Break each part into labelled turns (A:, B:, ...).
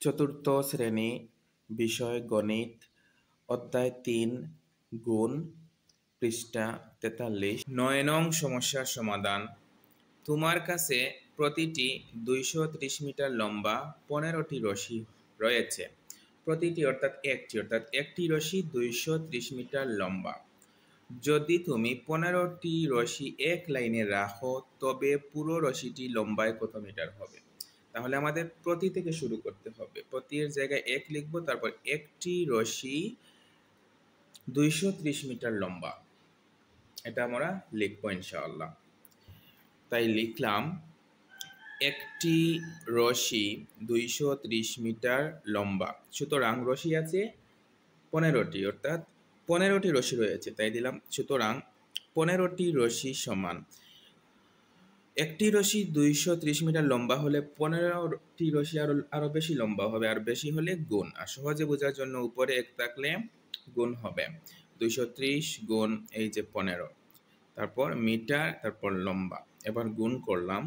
A: চতুর্থ শ্রেণী, বিষয় গণিত, অধ্যায় ৩, গুণ, পৃষ্ঠা ৪৩। ৯ নং সমস্যার সমাধান। তোমার কাছে প্রতিটি ২৩০ মিটার লম্বা ১৫টি রশি রয়েছে। প্রতিটি একটি রশি ২৩০ মিটার লম্বা। যদি তুমি ১৫টি রশি এক লাইনে রাখো তবে পুরো রশিটি লম্বায় কত মিটার হবে? তাহলে আমাদের প্রতি থেকে শুরু করতে হবে। প্রতি এর জায়গায় ১ লিখব, তারপর একটি রশি ২৩০ মিটার লম্বা, এটা আমরা লিখবো ইনশাআল্লাহ। তাই লিখলাম একটি রশি ২৩০ মিটার লম্বা। সুতরাং রশি আছে ১৫টি, অর্থাৎ ১৫টি রশি রয়েছে, তাই দিলাম। সুতরাং ১৫টি রশি সমান, একটি রশি ২৩০ মিটার লম্বা হলে ১৫টি রশি আরো বেশি লম্বা হবে, আর বেশি হলে গুণ। আর সহজে বোঝার জন্য উপরে ১ থাকলে গুণ হবে। ২৩০ গুণ এই যে ১৫, তারপর মিটার, তারপর লম্বা। এবার গুণ করলাম।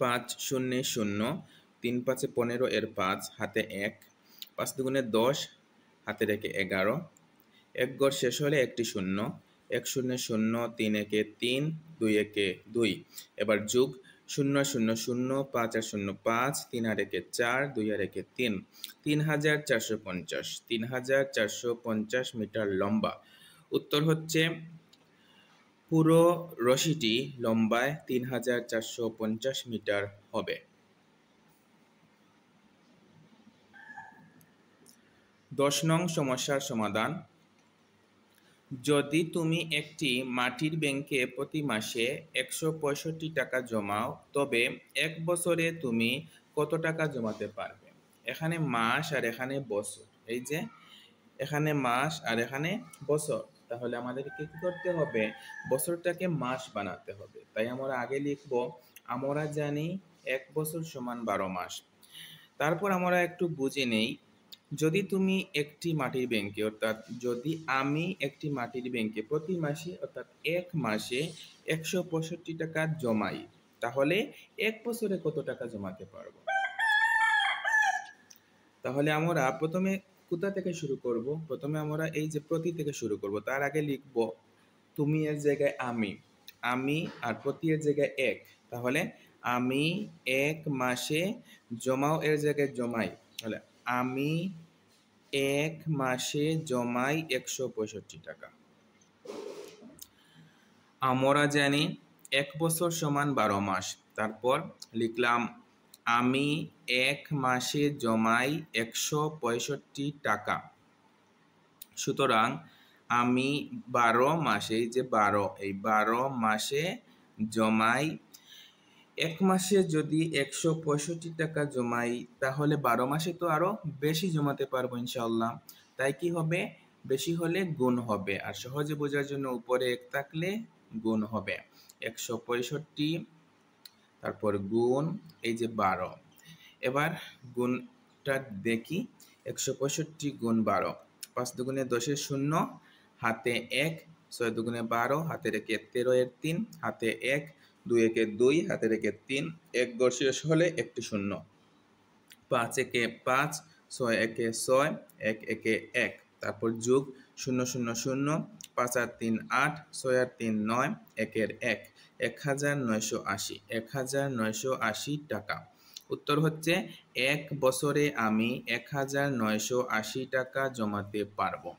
A: ৫ শূন্য শূন্য, ৩ ৫ ১৫, এর ৫ হাতে ১, ৫ দুগুণে ১০, হাতে রেখে ১১, ১ ঘর শেষ হলে একটি শূন্য, ১ শূন্য শূন্য, ৩ একে ৩, ২ একে ২। এবার যোগ, ০ ০ ০, ৫ আর ০ ৫, ৩ আর একে ৪, ২ আর একে ৩, ৩৪৫০। ৩৪৫০ মিটার লম্বা। উত্তর হচ্ছে পুরো রশিটি লম্বায় ৩৪৫০ মিটার হবে। ১০ নং সমস্যার সমাধান। যদি তুমি একটি মাটির ব্যাংকে প্রতি মাসে ১৬৫ টাকা জমাও তবে ১ বছরে তুমি কত টাকা জমাতে পারবে? এখানে মাস আর এখানে বছর, এই যে এখানে মাস আর এখানে বছর, তাহলে আমাদেরকে কি করতে হবে? বছরটাকে মাস বানাতে হবে। তাই আমরা আগে লিখব, আমরা জানি ১ বছর সমান ১২ মাস। তারপর আমরা একটু বুঝে নেই, যদি তুমি একটি মাটির ব্যাংকে, অর্থাৎ যদি আমি একটি মাটির ব্যাংকে প্রতি মাসে, অর্থাৎ ১ মাসে ১৬৫ টাকা জমাই, তাহলে ১ বছরে কত টাকা জমাতে পারবো? তাহলে আমরা প্রথমে কোথা থেকে শুরু করব? প্রথমে আমরা এই যে প্রতি থেকে শুরু করব। তার আগে লিখব তুমি এর জায়গায় আমি, আর প্রতি এর জায়গায় ১। তাহলে আমি ১ মাসে, জমাও এর জায়গায় জমাই, তাহলে আমি ১ মাসে জমাই ১৬৫ টাকা। আমরা জানি ১ বছর সমান ১২ মাস। তারপর লিখলাম আমি ১ মাসে জমাই ১৬৫ টাকা। সুতরাং আমি ১২ মাসে, এই যে ১২, এই ১২ মাসে জমাই, ১ মাসে যদি ১৬৫ টাকা জমাই তাহলে ১২ মাসে তো আরো বেশি জমাতে পারবো ইনশাআল্লাহ। তাই কি হবে? বেশি হলে গুণ হবে, আর সহজে বোঝার জন্য উপরে ১ থাকলে গুণ হবে। ১৬৫, তারপর গুণ এই যে ১২। এবার গুণটা দেখি, ১৬৫ গুণ ১২, ৫ দুগুণে ১০ শূন্য, হাতে ১, ৬ দুগুণে ১২, হাতে রেখে ১৩ এর ৩, হাতে ১, ২ একে ২, হাতে রেখে ৩, ১ ঘর শেষ হলে একটি শূন্য, ৫ একে ৫, ৬ একে ৬, ১ একে ১, তারপর যোগ, ০ ০ ০, ৫ আর ৩ ৮, ৬ আর ৩ ৯, ১ এর ১, ১৯৮০। ১৯৮০ টাকা। উত্তর হচ্ছে ১ বছরে আমি ১৯৮০ টাকা জমাতে পারবো।